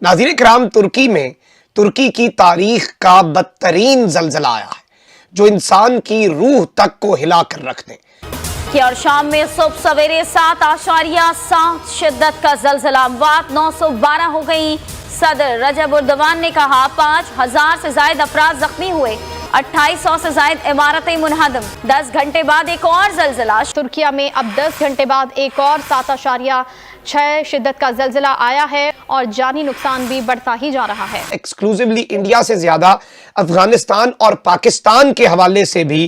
नाज़रीन इकराम, तुर्की की तारीख का बदतरीन जलजला आया है जो इंसान की रूह तक को हिला कर रख दे। और शाम में सुबह सवेरे 7.7 शिद्दत का जलजला, अमवात 912 हो गई। सदर रजब उर्दवान ने कहा 5000 से ज्यादा अफराद जख्मी हुए, 2800 से ज्यादा इमारतें मुनहदम। 10 घंटे बाद एक और जलजला तुर्किया में। अब 10 घंटे बाद एक और 7.6 शिद्दत का जलजला आया है और जानी नुकसान भी बढ़ता ही जा रहा है। एक्सक्लूसिवली इंडिया से ज्यादा अफगानिस्तान और पाकिस्तान के हवाले से भी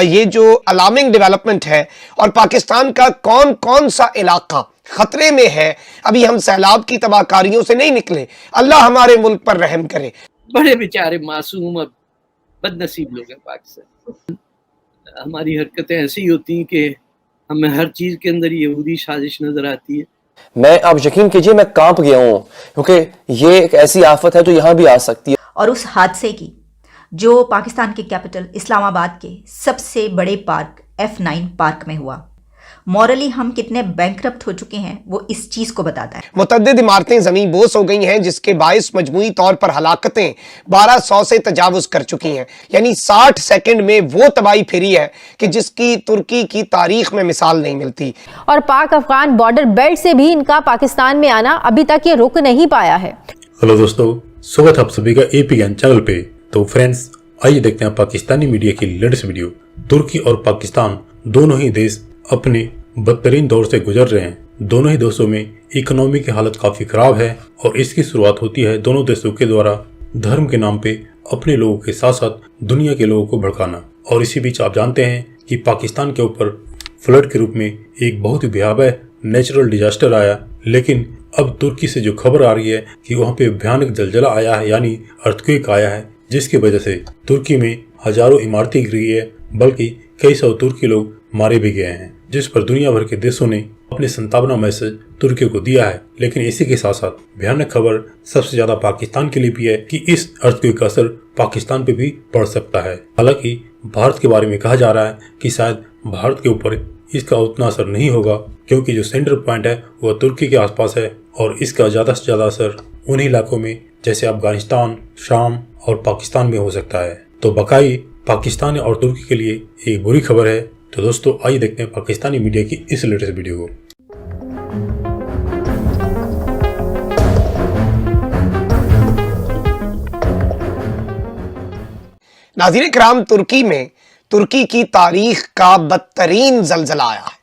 ये जो अलार्मिंग डेवलपमेंट है और पाकिस्तान का कौन कौन सा इलाका खतरे में है। अभी हम सैलाब की तबाहकारियों से नहीं निकले, अल्लाह हमारे मुल्क पर रहम करे। बड़े बेचारे मासूम और बदनसीब लोग हैं पाकिस्तान। हमारी हरकतें ऐसी होती हैं कि हमें हर चीज के अंदर यहूदी साजिश नजर आती है। मैं, आप यकीन कीजिए, मैं कांप गया हूँ क्योंकि ये एक ऐसी आफत है जो यहाँ भी आ सकती है। और उस हादसे की जो पाकिस्तान के कैपिटल इस्लामाबाद के सबसे बड़े पार्क F9 पार्क में हुआ, मॉरली हम कितने बैंकरप्ट हो चुके हैं वो इस चीज को बताता है। मुतअद्दिद इमारतें ज़मीन बोस हो गई हैं जिसके बायस मजमूई तौर पर हलाकतें 1200 से तजावुज कर चुकी हैं। यानी 60 सेकंड में वो तबाही फिरी है कि जिसकी तुर्की की तारीख में मिसाल नहीं मिलती। और पाक अफगान बॉर्डर बेल्ट से भी इनका पाकिस्तान में आना अभी तक ये रुक नहीं पाया है। हेलो दोस्तों, स्वागत आप सभी का AP ज्ञान चैनल पे। तो फ्रेंड्स, आइए देखते हैं पाकिस्तानी मीडिया की लेटेस्ट वीडियो। तुर्की और पाकिस्तान दोनों ही देश अपने बदतरीन दौर से गुजर रहे हैं। दोनों ही देशों में इकोनॉमी की हालत काफी खराब है और इसकी शुरुआत होती है दोनों देशों के द्वारा धर्म के नाम पे अपने लोगों के साथ साथ दुनिया के लोगों को भड़काना। और इसी बीच आप जानते हैं कि पाकिस्तान के ऊपर फ्लड के रूप में एक बहुत ही भयावह नेचुरल डिजास्टर आया। लेकिन अब तुर्की से जो खबर आ रही है कि वहाँ पे भयानक जलजला आया है, यानी अर्थक्वेक आया है, जिसकी वजह से तुर्की में हजारों इमारतें गिरी है, बल्कि कई सौ तुर्की लोग मारे भी गए हैं, जिस पर दुनिया भर के देशों ने अपने संतावना मैसेज तुर्की को दिया है। लेकिन इसी के साथ साथ भयानक खबर सबसे ज्यादा पाकिस्तान के लिए भी है कि इस अर्थक्वेक का असर पाकिस्तान पे भी पड़ सकता है। हालांकि भारत के बारे में कहा जा रहा है कि शायद भारत के ऊपर इसका उतना असर नहीं होगा, क्योंकि जो सेंटर पॉइंट है वह तुर्की के आसपास है और इसका ज्यादा से ज्यादा असर उन्हीं इलाकों में जैसे अफगानिस्तान, शाम और पाकिस्तान में हो सकता है। तो बकाई पाकिस्तान और तुर्की के लिए एक बुरी खबर है। तो दोस्तों, आइए देखते हैं पाकिस्तानी मीडिया की इस लेटेस्ट वीडियो को। नाज़रीन इकराम, तुर्की की तारीख का बदतरीन जलजला आया है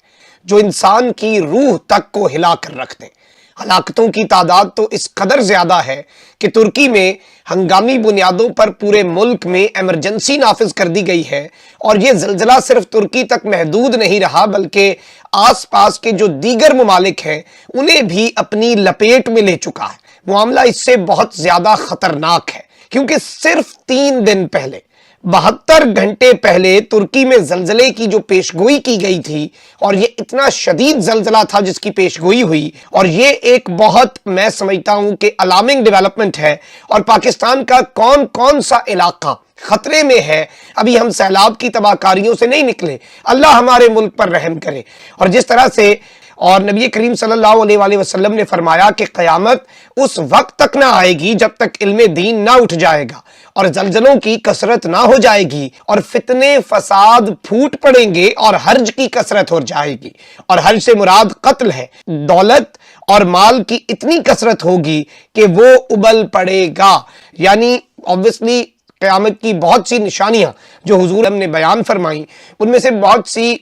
जो इंसान की रूह तक को हिला कर रख दे। हलाकतों की तादाद तो इस कदर ज्यादा है कि तुर्की में हंगामी बुनियादों पर पूरे मुल्क में इमरजेंसी नाफिज कर दी गई है। और ये जलजला सिर्फ तुर्की तक महदूद नहीं रहा, बल्कि आसपास के जो दीगर ममालिक हैं उन्हें भी अपनी लपेट में ले चुका है। मामला इससे बहुत ज्यादा खतरनाक है क्योंकि सिर्फ 3 दिन पहले, 72 घंटे पहले तुर्की में जलजले की जो पेशगोई की गई थी, और ये इतना शदीद जलजला था जिसकी पेशगोई हुई, और ये एक बहुत, मैं समझता हूं कि अलार्मिंग डेवलपमेंट है। और पाकिस्तान का कौन कौन सा इलाका खतरे में है। अभी हम सैलाब की तबाहकारियों से नहीं निकले, अल्लाह हमारे मुल्क पर रहम करे। और जिस तरह से और नबी करीम सल्लल्लाहु अलैहि वसल्लम ने फरमाया कि क़यामत उस वक्त तक ना आएगी जब तक इल्मे दीन ना उठ जाएगा और जलजलों की कसरत ना हो जाएगी और फितने फसाद फूट पड़ेंगे और हर्ज की कसरत हो जाएगी। और हर्ज से मुराद कत्ल है। दौलत और माल की इतनी कसरत होगी कि वो उबल पड़ेगा। यानी ऑब्वियसली क़यामत की बहुत सी निशानियां जो हुजूर ने बयान फरमाई, उनमें से बहुत सी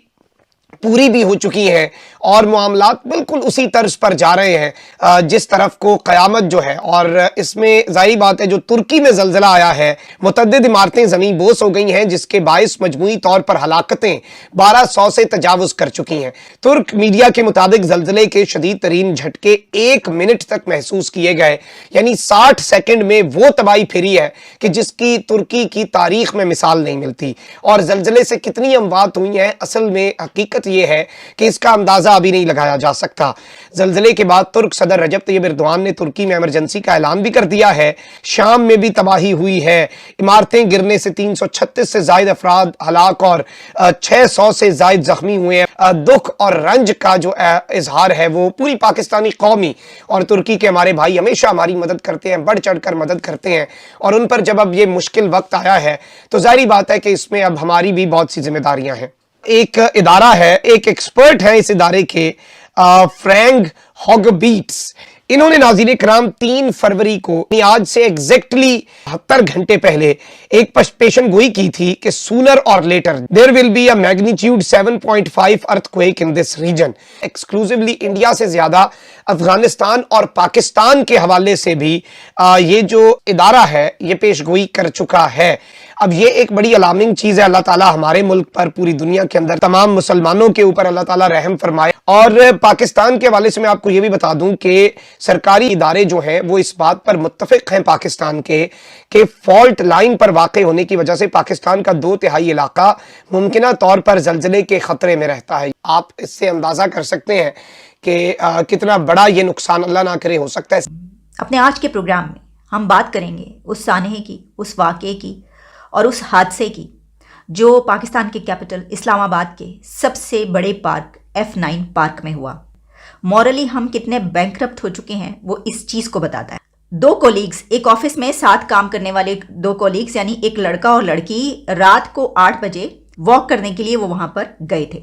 पूरी भी हो चुकी हैं और मामलात बिल्कुल उसी तर्ज पर जा रहे हैं जिस तरफ को क़यामत जो है। और इसमें जाहिर बात है जो तुर्की में जलजला आया है, मुतअद्दिद इमारतें ज़मीन बोस हो गई हैं जिसके बायस मजमूई तौर पर हलाकतें 1200 से तजावुज कर चुकी हैं। तुर्क मीडिया के मुताबिक जलजले के शदीद तरीन झटके 1 मिनट तक महसूस किए गए। यानी 60 सेकंड में वो तबाही फिरी है कि जिसकी तुर्की की तारीख में मिसाल नहीं मिलती। और जलजले से कितनी अमवात हुई हैं, असल में हकीकत ये है कि इसका अंदाजा अभी नहीं लगाया जा सकता। जल्जले के बाद तुर्क सदर रजब तैयब एर्दोआन ने तुर्की में इमरजेंसी का ऐलान भी कर दिया है। शाम में भी तबाही हुई है, इमारतें गिरने से 336 से ज्यादा अफराद हलाक और 600 से ज्यादा जख्मी हुए हैं। दुख और रंज का जो इजहार है वो पूरी पाकिस्तानी कौमी और तुर्की के हमारे भाई हमेशा हमारी मदद करते हैं, बढ़ चढ़ कर मदद करते हैं, और उन पर जब अब ये मुश्किल वक्त आया है तो जाहिर बात है कि इसमें अब हमारी भी बहुत सी जिम्मेदारियां हैं। एक इदारा है, एक एक्सपर्ट है इस इदारे के, फ्रैंक हॉगबीट्स, इन्होंने नाज़रीन कराम 3 फरवरी को आज से एग्जैक्टली 72 घंटे पहले एक पेशन गोई की थी कि सूनर और later there will be a magnitude 7.5 earthquake in this region. Exclusively India से ज्यादा अफगानिस्तान और पाकिस्तान के हवाले से भी ये जो इदारा है ये पेश गोई कर चुका है। अब ये एक बड़ी अलार्मिंग चीज है। अल्लाह ताला हमारे मुल्क पर, पूरी दुनिया के अंदर तमाम मुसलमानों के ऊपर अल्लाह ताला रहम फरमाए। और पाकिस्तान के हवाले से मैं आपको ये भी बता दूं कि सरकारी इदारे जो हैं वो इस बात पर मुत्तफिक हैं पाकिस्तान के फॉल्ट लाइन पर वाक़ होने की वजह से पाकिस्तान का 2/3 इलाका मुमकिना तौर पर जल्जले के खतरे में रहता है। आप इससे अंदाजा कर सकते हैं कि कितना बड़ा ये नुकसान अल्लाह ना करे हो सकता है। अपने आज के प्रोग्राम में हम बात करेंगे उस सानहे की, उस वाक़े की और उस हादसे की जो पाकिस्तान के कैपिटल इस्लामाबाद के सबसे बड़े पार्क F9 पार्क में हुआ। मॉरली हम कितने बैंकरप्ट हो चुके हैं वो इस चीज़ को बताता है। 2 कोलीग्स, एक ऑफिस में साथ काम करने वाले 2 कोलीग्स यानी एक लड़का और लड़की रात को 8 बजे वॉक करने के लिए वो वहाँ पर गए थे।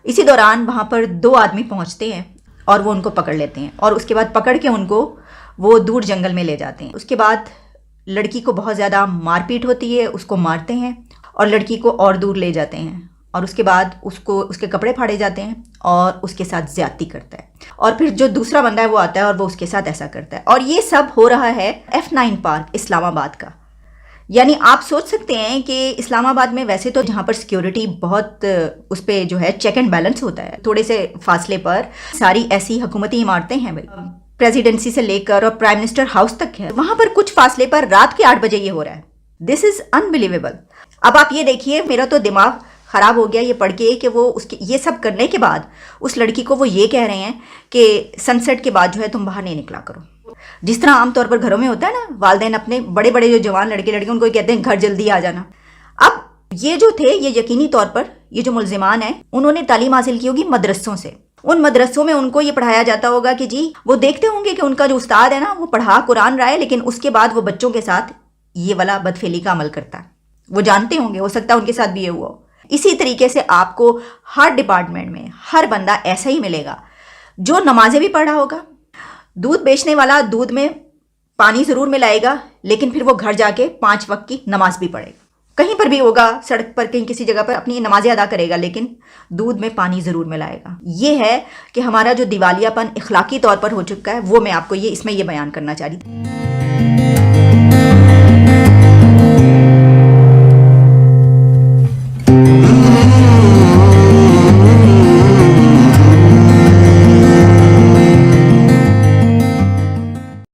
इसी दौरान वहाँ पर 2 आदमी पहुँचते हैं और वो उनको पकड़ लेते हैं और उसके बाद पकड़ के उनको वो दूर जंगल में ले जाते हैं। उसके बाद लड़की को बहुत ज़्यादा मारपीट होती है, उसको मारते हैं और लड़की को और दूर ले जाते हैं और उसके बाद उसको उसके कपड़े फाड़े जाते हैं और उसके साथ ज्यादती करता है। और फिर जो दूसरा बंदा है वो आता है और वो उसके साथ ऐसा करता है। और ये सब हो रहा है F9 पार्क इस्लामाबाद का। यानी आप सोच सकते हैं कि इस्लामाबाद में वैसे तो जहाँ पर सिक्योरिटी बहुत उस पर जो है चेक एंड बैलेंस होता है, थोड़े से फासले पर सारी ऐसी हुकूमती इमारतें हैं, प्रेसिडेंसी से लेकर और प्राइम मिनिस्टर हाउस तक है, वहां पर कुछ फासले पर रात के 8 बजे ये हो रहा है। This is unbelievable. अब आप ये देखिए, मेरा तो दिमाग खराब हो गया ये पढ़ के कि वो उसके ये सब करने के बाद उस लड़की को वो ये कह रहे हैं कि सनसेट के बाद जो है तुम बाहर नहीं निकला करो। जिस तरह आमतौर पर घरों में होता है ना, वालिदैन अपने बड़े बड़े जो जवान लड़के लड़के उनको कहते हैं घर जल्दी आ जाना। अब ये जो थे ये यकीनी तौर पर ये जो मुल्जिमान हैं उन्होंने तालीम हासिल की होगी मदरसों से। उन मदरसों में उनको ये पढ़ाया जाता होगा कि जी वो देखते होंगे कि उनका जो उस्ताद है ना वो पढ़ा कुरान रहा है, लेकिन उसके बाद वो बच्चों के साथ ये वाला बदफेली का अमल करता है। वो जानते होंगे, हो सकता है उनके साथ भी ये हुआ हो। इसी तरीके से आपको हर डिपार्टमेंट में हर बंदा ऐसा ही मिलेगा जो नमाजें भी पढ़ रहा होगा। दूध बेचने वाला दूध में पानी ज़रूर मिलाएगा, लेकिन फिर वो घर जाके 5 वक्त की नमाज भी पढ़ेगा। कहीं पर भी होगा, सड़क पर कहीं किसी जगह पर अपनी नमाजें अदा करेगा, लेकिन दूध में पानी ज़रूर मिलाएगा। ये है कि हमारा जो दिवालियापन इखलाकी तौर पर हो चुका है वो मैं आपको इसमें बयान करना चाह रही थी।